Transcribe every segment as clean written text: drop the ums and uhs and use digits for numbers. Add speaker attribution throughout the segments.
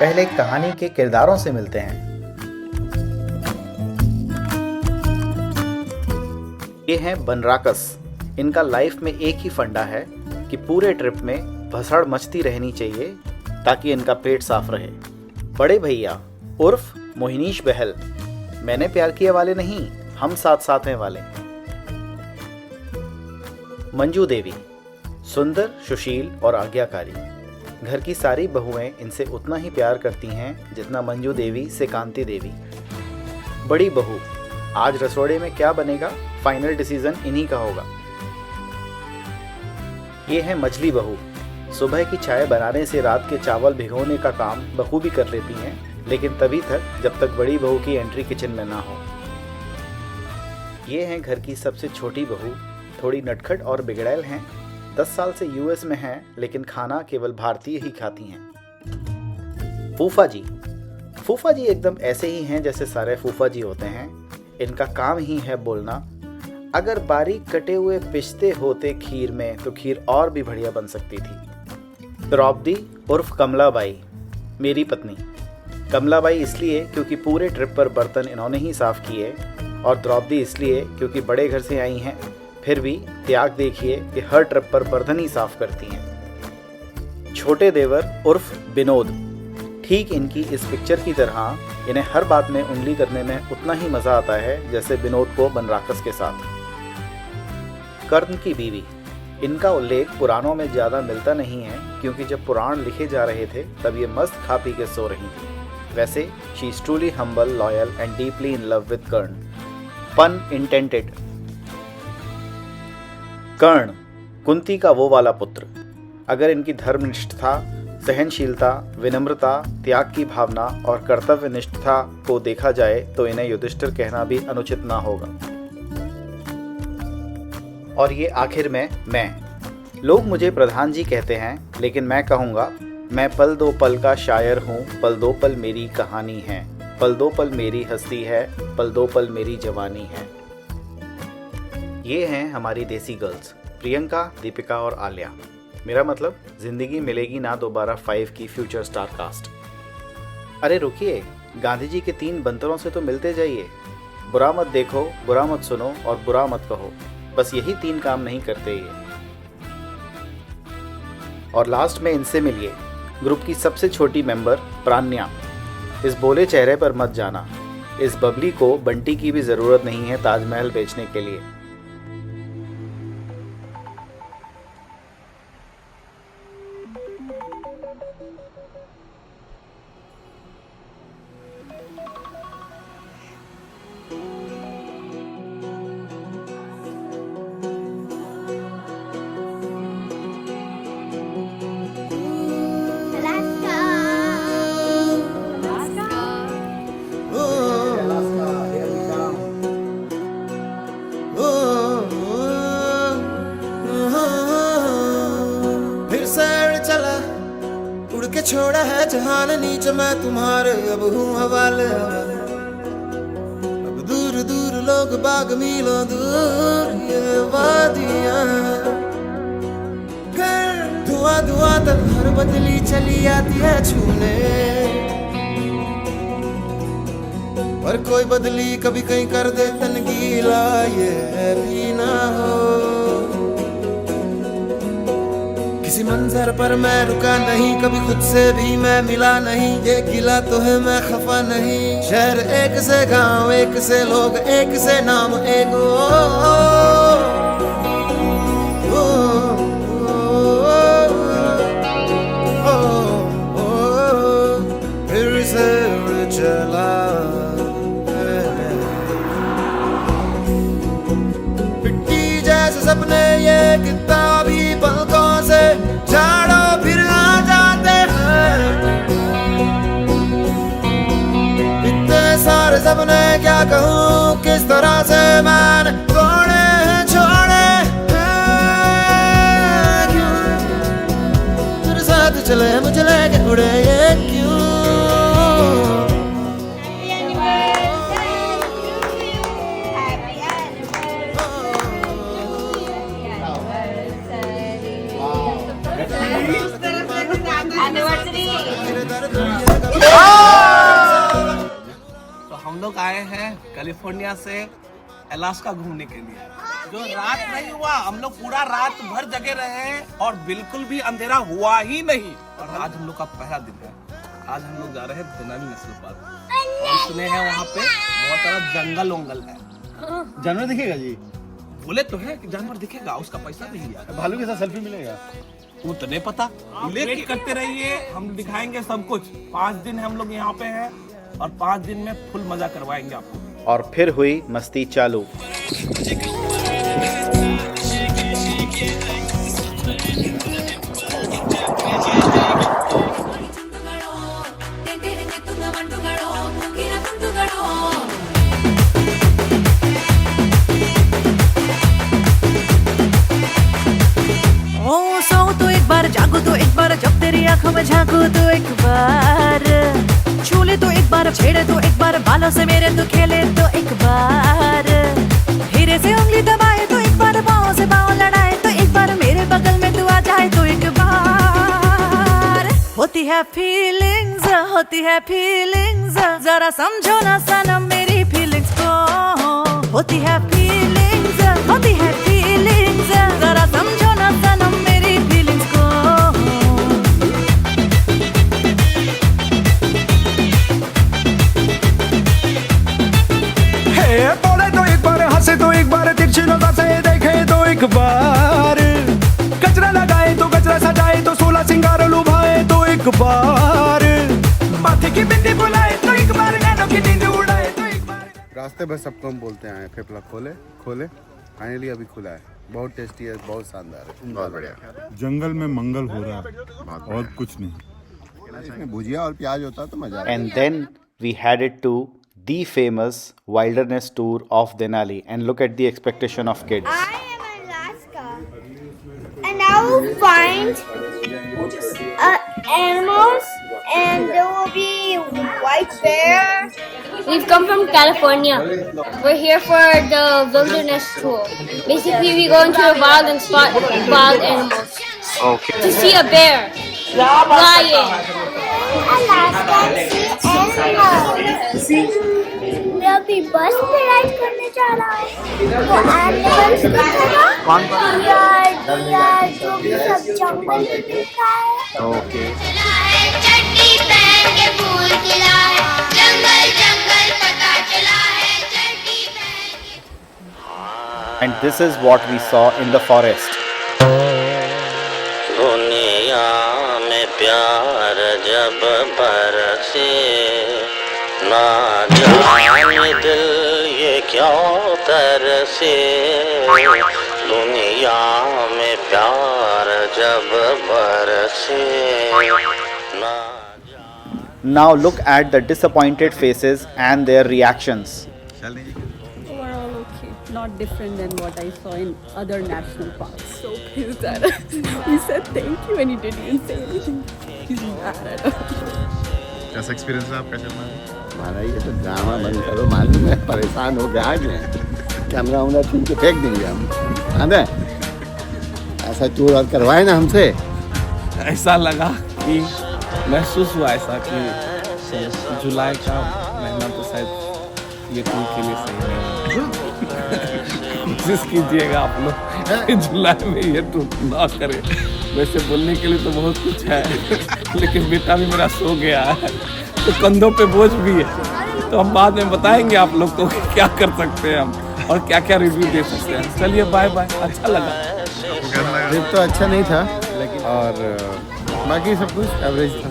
Speaker 1: पहले कहानी के किरदारों से मिलते हैं। ये हैं बनराकस। इनका लाइफ में एक ही फंडा है कि पूरे ट्रिप में भसड़ मचती रहनी चाहिए ताकि इनका पेट साफ रहे। बड़े भैया उर्फ मोहिनीश बहल, मैंने प्यार किया वाले नहीं, हम साथ साथ हैं वाले। मंजू देवी, सुंदर, सुशील और आज्ञाकारी। घर की सारी बहुएं इनसे उतना ही प्यार करती हैं जितना मंजू देवी से कांति देवी। बड़ी बहू, आज रसोड़े में क्या बनेगा, फाइनल डिसीजन इन्हीं का होगा। ये है मछली बहू। सुबह की चाय बनाने से रात के चावल भिगोने का काम बखूबी कर लेती हैं, लेकिन तभी तक जब तक बड़ी बहू की एंट्री किचन में ना हो। ये हैं घर की सबसे छोटी बहू, थोड़ी नटखट और बिगड़ैल हैं। 10 साल से यूएस में हैं, लेकिन खाना केवल भारतीय ही खाती हैं। फूफा जी, फूफा जी एकदम ऐसे ही हैं जैसे सारे फूफा जी होते हैं। इनका काम ही है बोलना। अगर बारीक कटे हुए पिस्ते होते खीर में तो खीर और भी बढ़िया बन सकती थी। द्रौपदी उर्फ कमलाबाई, मेरी पत्नी। कमलाबाई इसलिए क्योंकि पूरे ट्रिप पर बर्तन इन्होंने ही साफ किए, और द्रौपदी इसलिए क्योंकि बड़े घर से आई हैं, फिर भी त्याग देखिए कि हर ट्रिप पर बर्तन ही साफ करती हैं। छोटे देवर उर्फ विनोद, ठीक इनकी इस पिक्चर की तरह इन्हें हर बात में उंगली करने में उतना ही मज़ा आता है जैसे विनोद को बनराकस के साथ। कर्ण की बीवी, इनका उल्लेख पुराणों में ज़्यादा मिलता नहीं है क्योंकि जब पुराण लिखे जा रहे थे तब ये मस्त खा पी के सो रही थी। वैसे she is truly humble, loyal and deeply in love with Karna. Pun intended. कर्ण, कुंती का वो वाला पुत्र। अगर इनकी धर्मनिष्ठता, सहनशीलता, विनम्रता, त्याग की भावना और कर्तव्यनिष्ठता को देखा जाए तो इन्हें युधिष्ठिर कहना भी अनुचित ना होगा। और ये आखिर में मैं। लोग मुझे प्रधान जी कहते हैं, लेकिन मैं कहूँगा मैं पल दो पल का शायर हूँ, पल दो पल मेरी कहानी है, पल दो पल मेरी हस्ती है, पल दो पल मेरी जवानी है। ये हैं हमारी देसी गर्ल्स, प्रियंका, दीपिका और आलिया। मेरा मतलब जिंदगी मिलेगी ना दोबारा 5 की फ्यूचर स्टार कास्ट। अरे रुकिए, गांधी जी के 3 बंतरों से तो मिलते जाइए। बुरा मत देखो, बुरा मत सुनो और बुरा मत कहो, बस यही 3 काम नहीं करते ये। और लास्ट में इनसे मिलिए, ग्रुप की सबसे छोटी मेंबर प्रान्या। इस बोले चेहरे पर मत जाना, इस बबली को बंटी की भी ज़रूरत नहीं है ताजमहल बेचने के लिए।
Speaker 2: छोड़ा है जहान नीचे मैं तुम्हारे, अब हूँ हवाले। अब दूर दूर लोग बाग मीलों दूर ये वादियाँ, धुआं धुआं तक हर बदली चली आती है छूने, पर कोई बदली कभी कहीं कर दे तन गीला, ये भी ना हो। किसी मंजर पर मैं रुका नहीं, कभी खुद से भी मैं मिला नहीं, ये गिला तो है मैं खफा नहीं। शहर एक से गांव, एक से लोग, एक से नाम, एक फिर से उड़ चला पिट्टी जैसे सपने, ये किताबी पलकों से झाड़ो फिर आ जाते हैं। इतने सारे सपने क्या कहूँ, किस तरह से मैंने तोड़े हैं, छोड़े हैं क्यों, तेरे साथ चले मुझे लेके उड़े ये क्यों।
Speaker 3: Anniversary. तो हम लोग आए हैं कैलिफोर्निया से अलास्का घूमने के लिए। जो रात नहीं हुआ, हम लोग पूरा रात भर जगे रहे और बिल्कुल भी अंधेरा हुआ ही नहीं। और आज हम लोग का पहला दिन है। आज हम लोग जा रहे हैं देनाली नेशनल पार्क। और सुने हैं वहाँ पे बहुत सारा जंगल वंगल है।
Speaker 4: जानवर दिखेगा जी?
Speaker 3: बोले तो है कि जानवर दिखेगा, उसका पैसा नहीं है।
Speaker 4: भालू के साथ सेल्फी मिलेगा?
Speaker 3: वो तो नहीं पता, वेट करते रहिए, हम दिखाएंगे सब कुछ। 5 दिन हम लोग यहाँ पे हैं और 5 दिन में फुल मजा करवाएंगे आपको।
Speaker 1: और फिर हुई मस्ती चालू।
Speaker 5: जागो तो एक बार, जब तेरी आंखों में झांको तो एक बार, छू ले तो एक बार, छेड़े तो एक बार, बालों से मेरे तो खेले तो एक बार, हीरे से उंगली दबाए तो एक बार, पाँव से पाँव लड़ाए तो एक बार, मेरे बगल में तू आ जाए तो एक बार। होती है फीलिंग्स, होती है फीलिंग्स, जरा समझो ना सनम मेरी फीलिंग्स को। होती है फीलिंग्स, होती है फीलिंग्स, जरा समझो ना सनम मेरी फीलिंग्स को।
Speaker 4: बोले तो एक बार, हंसे तो एक बार, तिरछी नजर से देखे तो एक बार, कचरा लगाए तो कचरा सजाए तो 16 सिंगार लुभाए तो एक बार, माथे की बिंदी बुलाए तो एक बार, नैनों की नींद उड़ाए तो एक बार।
Speaker 6: रास्ते भर सबको हम बोलते हैं फेफड़ा खोले खोले, फाइनली अभी खुला है। बहुत टेस्टी है, बहुत शानदार है, बहुत बढ़िया।
Speaker 7: जंगल में मंगल हो रहा है और कुछ नहीं।
Speaker 6: इसमें भुजिया और प्याज होता तो मजा आता।
Speaker 1: And then we headed to the famous wilderness tour of Denali, and look at the expectation of kids.
Speaker 8: I am in Alaska, and I will find animals, and there will be white bear.
Speaker 9: We've come from California. We're here for the wilderness tour. Basically, we go into the wild and spot wild animals.
Speaker 1: Okay.
Speaker 9: To see a bear, lion.
Speaker 8: Alaska see animals. मैं अभी बस पे ride करने जा रहा हूँ। वो animals दिखेगा या जो भी सब जंगल में दिखता है।
Speaker 1: Okay.
Speaker 8: चट्टी पहन के फूल खिला है, जंगल जंगल पता चला है, चट्टी पहन।
Speaker 1: And this is what we saw in the forest.
Speaker 10: दुनिया में प्यार जब बरसे, ना जाने दिल ये क्यों तरसे। दुनिया में प्यार जब बरसे, ना।
Speaker 1: Now look at the disappointed faces and their reactions.
Speaker 11: Overall okay, not different than what I saw in other national parks. So pissed at us. He said thank you and he didn't even say anything. He's mad at us.
Speaker 7: कैसा experience रहा आपका चलना?
Speaker 6: हमारा ये तो drama बंद करो, मालूम है परेशान हो गए। आज कैमरा उमरा छीन के फेंक देंगे हम, याद है? ऐसा टूर और करवाए ना हमसे।
Speaker 3: ऐसा लगा कि महसूस हुआ ऐसा कि जुलाई का महीना तो शायद ये टूर के लिए सही नहीं है। कोशिश कीजिएगा आप लोग जुलाई में ये टूर ना करें। वैसे बोलने के लिए तो बहुत कुछ है, लेकिन बेटा भी मेरा सो गया है तो कंधों पे बोझ भी है। तो हम बाद में बताएंगे आप लोग को क्या कर सकते हैं हम और क्या क्या रिव्यू दे सकते हैं। चलिए बाय बाय। अच्छा लगा।
Speaker 6: ट्रिप तो अच्छा नहीं था, लेकिन और बाकी सब कुछ एवरेज था।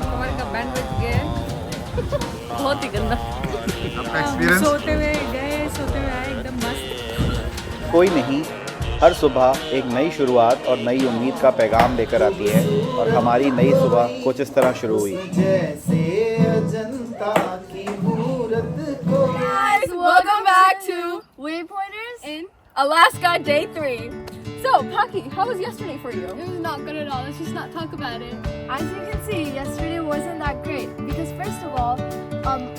Speaker 11: कमर का बैंडविड्थ गया बहुत ही गंदा।
Speaker 7: आपका एक्सपीरियंस?
Speaker 11: सोते हुए गए, सोते हुए आए, एकदम मस्त।
Speaker 1: कोई नहीं, हर सुबह एक नई शुरुआत और नई उम्मीद का पैगाम लेकर आती है, और हमारी नई सुबह कुछ इस तरह शुरू हुई।
Speaker 11: Guys, welcome back to Waypointers in Alaska Day 3. So, Paki, how was yesterday for you?
Speaker 9: It was not good at all. Let's just not talk about it.
Speaker 8: As you can see, yesterday wasn't that great because first of all,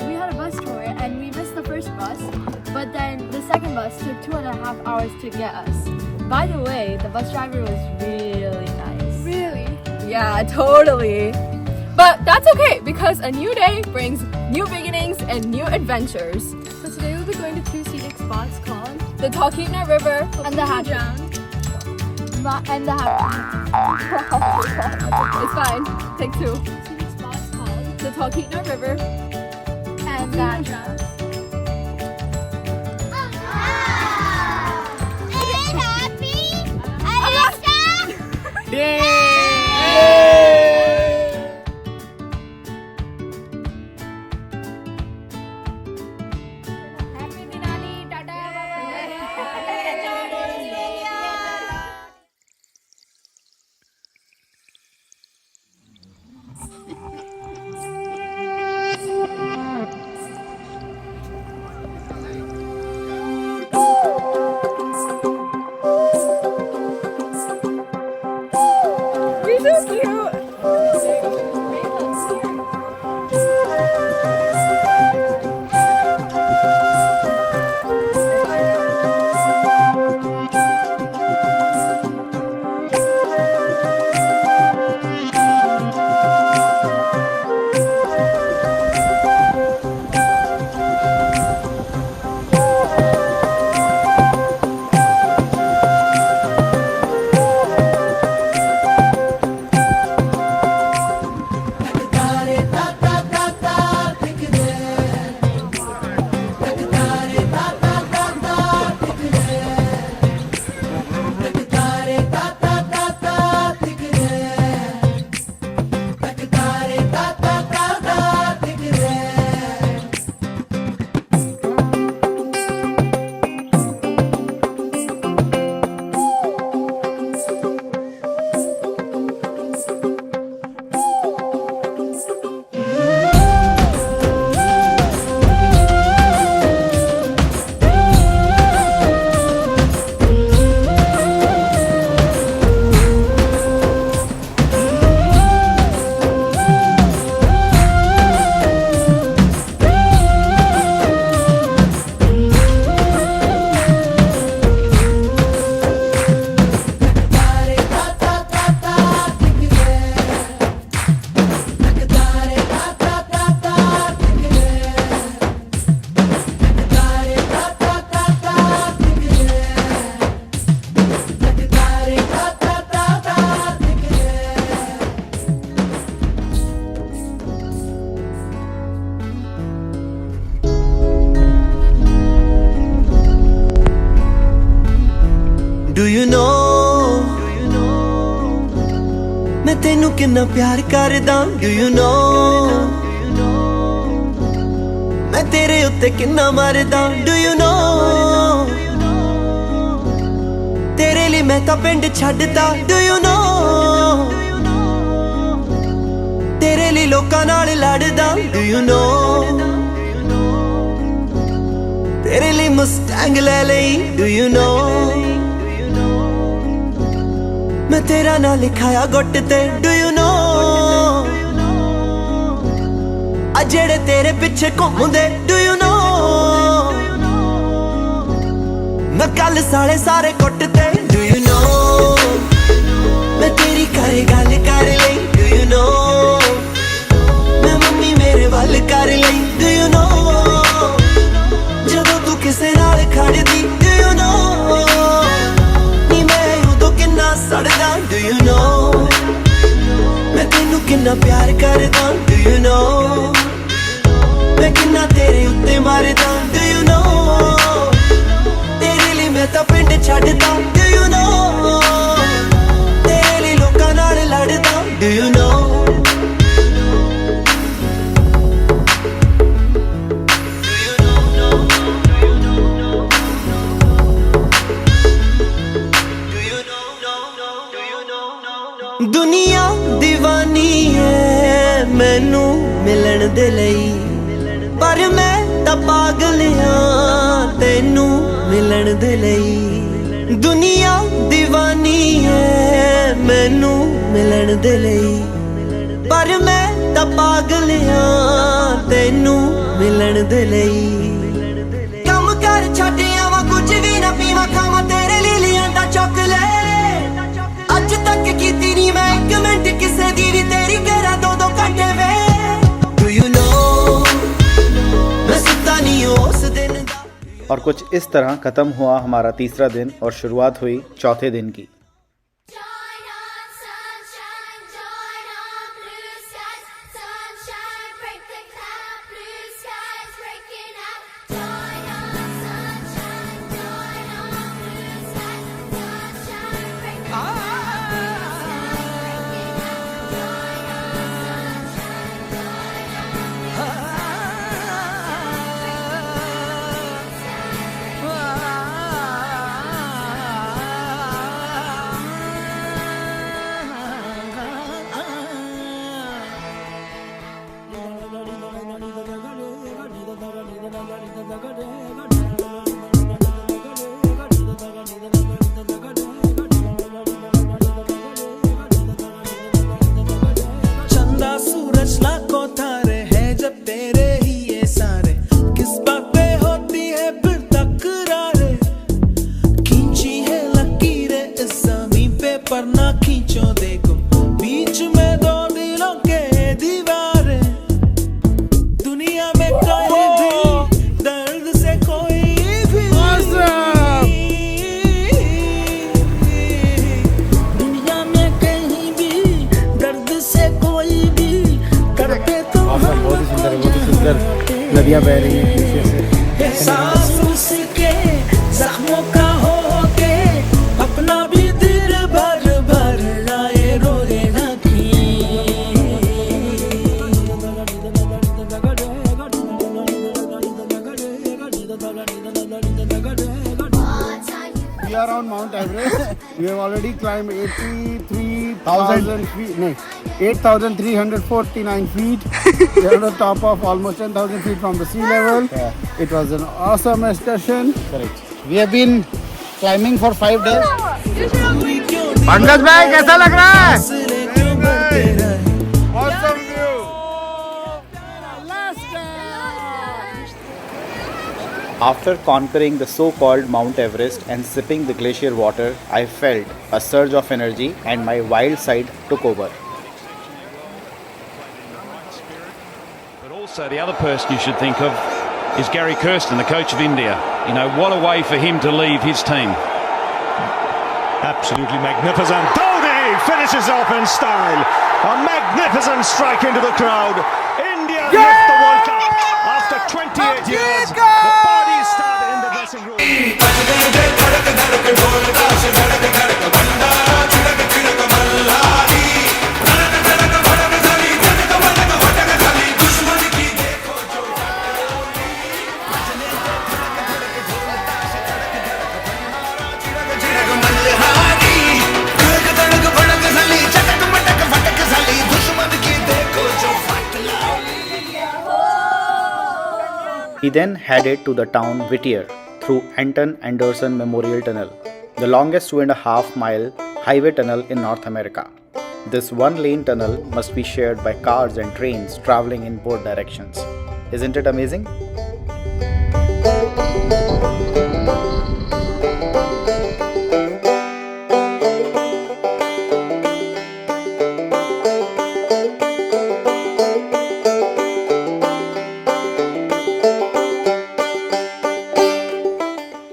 Speaker 8: we had a bus tour and we missed the first bus, but then the second bus took 2.5 hours to get us. By the way, the bus driver was really nice.
Speaker 9: Really?
Speaker 11: Yeah, totally. But that's okay because a new day brings new beginnings and new adventures. So today we'll be going to two scenic spots called the Talkeetna River and the Hatch. And the Hatch. It's fine. Take two. Scenic spots called the Talkeetna River and the Hatch.
Speaker 2: Do you know मैं तेनू किन्ना प्यार करदा Do you know मैं तेरे उत्ते किन्ना मरदा Do you know तेरे लिए मैं तां पिंड छड्डदा Do you know तेरे लिए लोकां नाल लड़दा Do you know तेरे लिए मुस्टैंग ले लई Do you know मैं तेरा ना लिखाया गुट ते Do you know आ जेड़े तेरे पिछे घूमदे Do you know मैं कल साले सारे कुट ते Do you know मैं तेरी करे गल कर लई Do you know मैं मम्मी मेरे वल कर लई Do you know जदों तू किसे नाल खड़दी Do you know सड़दा Do you know मैं तेनू किन्ना प्यार करदा Do you know मैं किन्ना तेरे उत्ते मरदा Do you know तेरे लिए मैं तां पिंड छड्डदा Do you know तेरे लिए लोकां नाल लड़दा Do you know दुनिया दीवानी है मैनू मिलन दे लई पर मैं तां पागल हां तैनू मिलन दे लई दुनिया दीवानी है मैनू मिलन दे लई पर मैं तां पागल हां तैनू मिलन दे लई कम कर छड्ड आवां कुछ भी ना पीवां खावां तेरे लिए लिआंदा चॉकलेट अज तक कीती नी मैं एक मिंट किसे दी भी तेरी करा दो घंटे
Speaker 1: और कुछ इस तरह ख़त्म हुआ हमारा तीसरा दिन और शुरुआत हुई चौथे दिन की।
Speaker 3: नदियाँ बह रही हैं पीछे से।
Speaker 2: उसके जख्मों का हो के अपना भी दिल भर भर लाए रोए रखी।
Speaker 6: We are on Mount Everest. We have already climbed 83,000 feet. No, 8,349 feet. We are on the top of almost 10,000 feet from the sea level.
Speaker 1: Yeah.
Speaker 6: It was an awesome excursion.
Speaker 1: Correct. We have been climbing for 5 days.
Speaker 6: Pankaj भाई कैसा लग रहा है?
Speaker 7: Awesome view.
Speaker 1: After conquering the so-called Mount Everest and sipping the glacier water, I felt a surge of energy and my wild side took over.
Speaker 12: But also the other person you should think of is Gary Kirsten, the coach of India. You know, what a way for him to leave his team.
Speaker 4: Absolutely magnificent. Dhoni finishes off in style. A magnificent strike into the crowd. India lift the World Cup after 28 years. The party started in the dressing room.
Speaker 1: He then headed to the town Whittier through Anton Anderson Memorial Tunnel, the longest 2.5 mile highway tunnel in North America. This one-lane tunnel must be shared by cars and trains traveling in both directions. Isn't it amazing?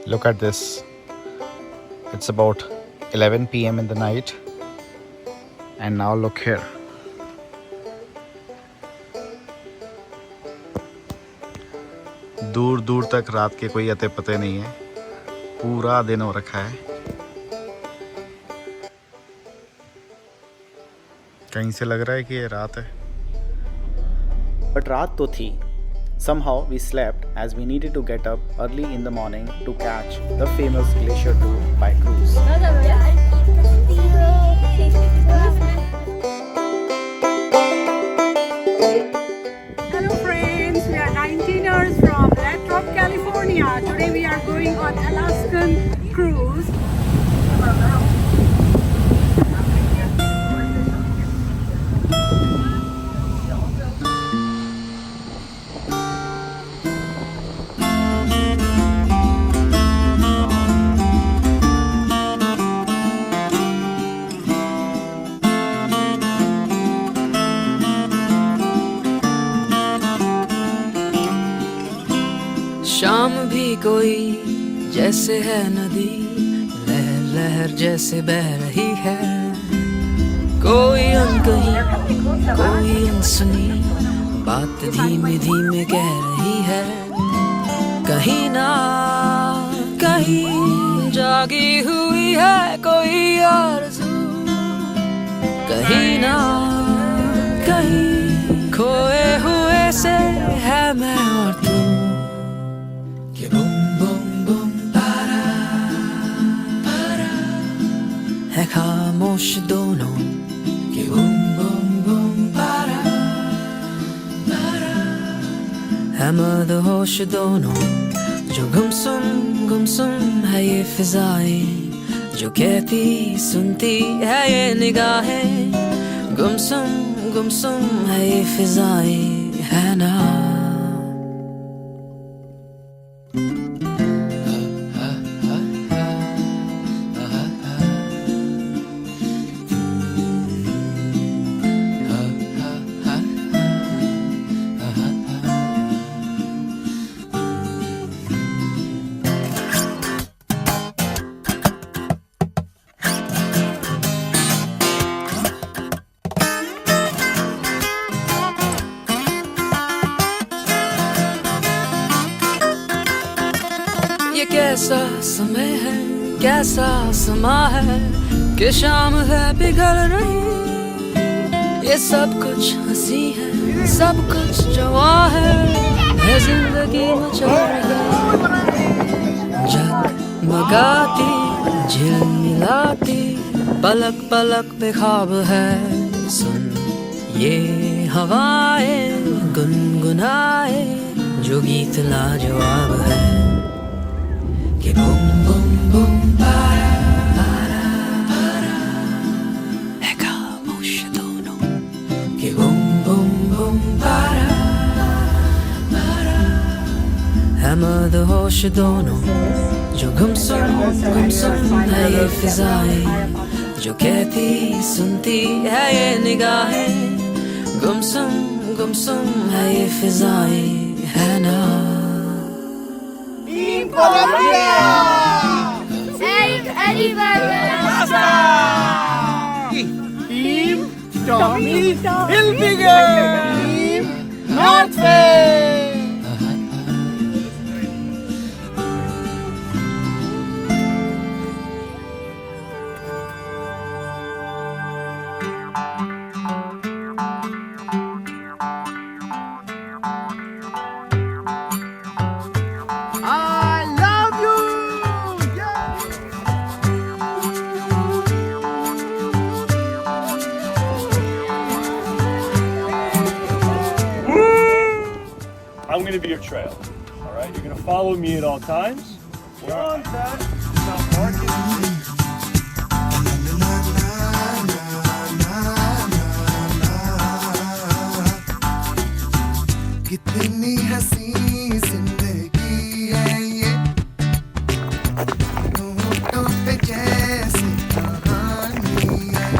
Speaker 1: Look at this. It's about 11 p.m. in the night, and now look here. दूर दूर तक रात के कोई अते पते नहीं है, पूरा दिन हो रखा है। कहीं से लग रहा है कि ये रात है, बट रात तो थी। Somehow we slept as we needed to get up early in the morning to catch the famous glacier tour by cruise.
Speaker 13: Hello friends, we are 19ers from Latrobe, California. Today we are going on Alaskan cruise.
Speaker 14: कोई जैसे है नदी, लहर लहर जैसे बह रही है। कोई अनकही कोई अनसुनी बात धीमे धीमे कह रही है। कहीं ना कहीं जागी हुई है कोई आरज़ू, कहीं ना कहीं खोए हुए से है मैं और तू। कि बुम बुम बुम पारा पारा है खामोश दोनों। कि बुम बुम बुम पारा पारा है मदहोश दोनों। जो गुमसुम है ये फिजाएं, जो कहती सुनती है ये निगाहें। गुमसुम है ये फिजाएं है ना। ये कैसा समय है कैसा समा है कि शाम है पिघल रही। ये सब कुछ हंसी है सब कुछ जवां है जिंदगी मचा रही। जगमगाती झिलमिलाती पलक पलक पे ख्वाब है। सुन ये हवाएं गुनगुनाए जो गीत लाजवाब है। कि बुम बुम बुम पारा पारा पारा है खामोश दोनों। कि बुम बुम बुम पारा पारा है मदहोश दोनों। जो गुमसुम है ये फिजाएं, जो कहती सुनती है ये निगाहें। गुमसुम है ये फिजाएं है ना।
Speaker 2: Team Tommy Hilfiger. Team North Face.
Speaker 15: I'm going to be your trail. All right, you're going to follow me at all times. Come on, Dad. Stop barking.
Speaker 2: कितनी हंसी जिंदगी है ये, होठों पे जैसे कहानी है।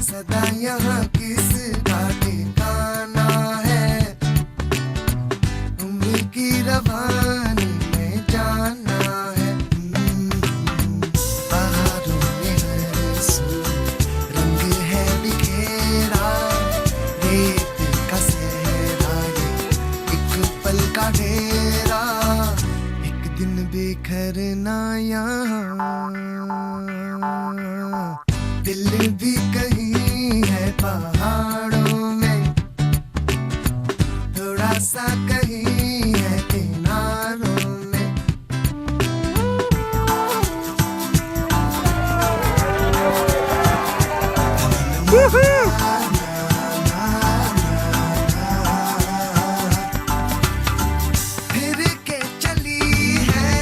Speaker 2: सदा यहाँ किसका ठिकाना है, उम्र की रवानी में जाना है। बहारों में हर सू रंग है बिखेरा, रेत का सहरा ये एक पल का डेरा। एक दिन बिखरना यहाँ, दिल भी कहीं है पहाड़ों में, थोड़ा सा कहीं है किनारों में। फिर के चली है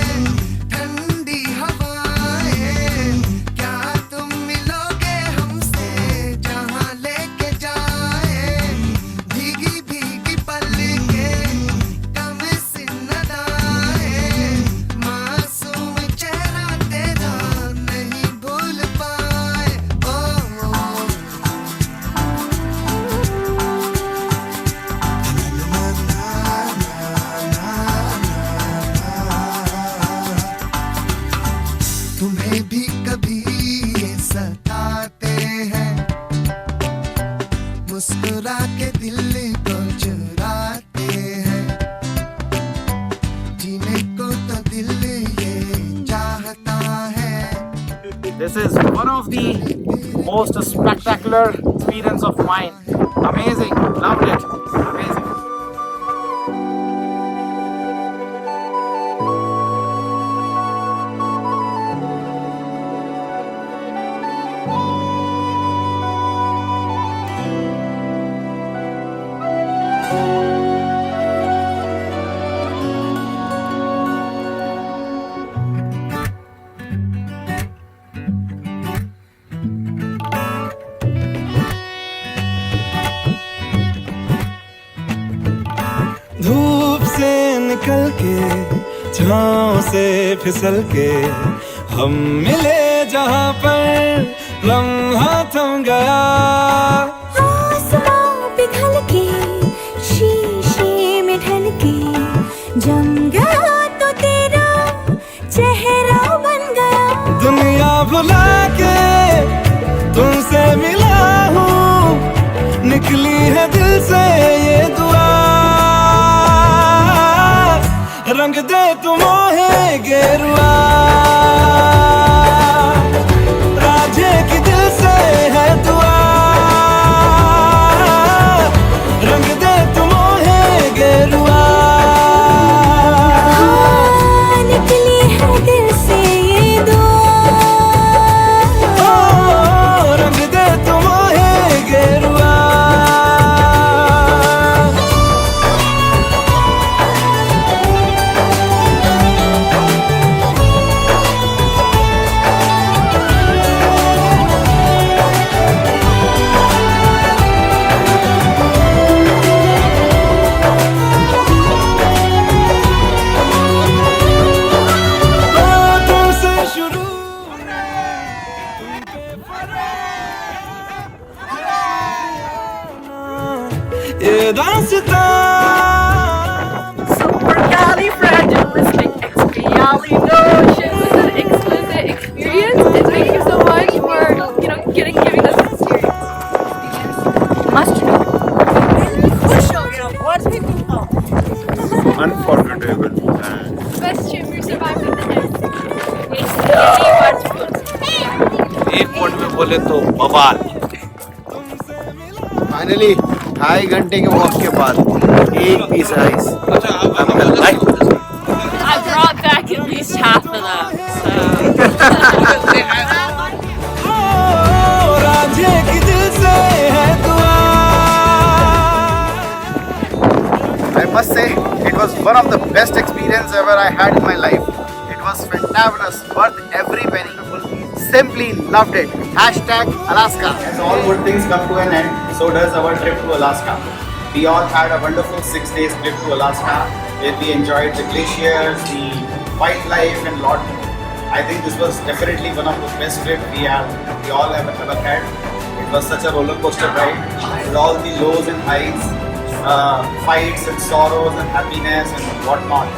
Speaker 2: ठंडी हवाएं, क्या तुम मिलोगे हमसे जहाँ लेके जाए। भीगी भीगी पलकें कम सिन अदाएं, मासूम चेहरा तेरा नहीं भूल पाए। ओ
Speaker 1: This is one of the most spectacular experience of mine. Amazing, loved it, amazing.
Speaker 2: धूप से निकल के छाँव से फिसल के हम मिले जहाँ पर लम्हा थम गया।
Speaker 8: आसमां पिघल के शीशे में ढल के जम गया तो तेरा चेहरा बन गया।
Speaker 2: दुनिया भुला के तुमसे मिला हूँ, निकली है दिल से ये दुआ। रंग दे तुम मोहे गेरुआ, राजे की दिल से है दुआ। रंग दे तुम मोहे गेरुआ,
Speaker 8: निकली है दिल से ये दुआ।
Speaker 2: रंग दे तुम मोहे गेरुआ।
Speaker 11: Supercalifragilisticexpialidocious is an exquisite experience. And thank you so much for, giving us this experience. Must do.
Speaker 7: Unforgettable.
Speaker 11: Best trip we survived in the end.
Speaker 3: एक वर्ड में बोले तो बवाल।
Speaker 6: फाइनली 2.5 घंटे के वॉक के बाद एक piece rice.
Speaker 14: I brought back at least half of them.
Speaker 2: Raje की दिल से है दुआ।
Speaker 1: I must say, it was one of the best experience ever I had in my life. It was fantabulous, worth every penny. Simply loved it. #Alaska. As all good things come to an end, so does our trip to Alaska. We all had a wonderful 6 days trip to Alaska, where we enjoyed the glaciers, the wildlife, and lot more. I think this was definitely one of the best trips we all have ever had. It was such a roller coaster ride with all the lows and highs, fights and sorrows and happiness and whatnot.